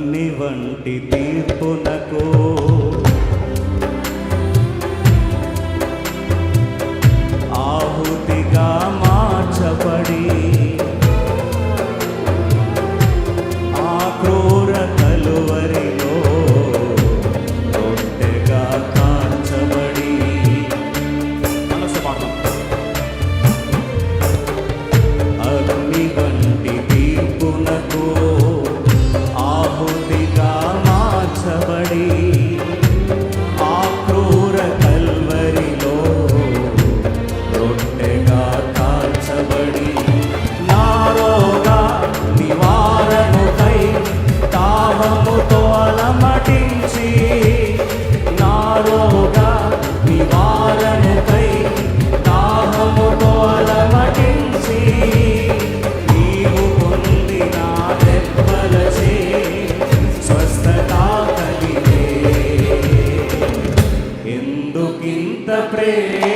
అగ్ని వంటి తీర్పునకు ఆహుతిగా మార్చబడి ఆ క్రూర కలువరిలో రొట్టెగా కాల్చబడి అగ్ని వంటి తీర్పునకు ఆహుతిగా మార్చబడి ఆ క్రూర కల్వరిలో రొట్టెగా కాల్చబడి నా రోగ నివారణకై దాహముతో అలమటించి నా రోగ నివారణకై దాహముతో అలమటించి నీవు పొందిన దెబ్బలచే స్వస్థత కలిగే ఎందుకింత ప్రేమ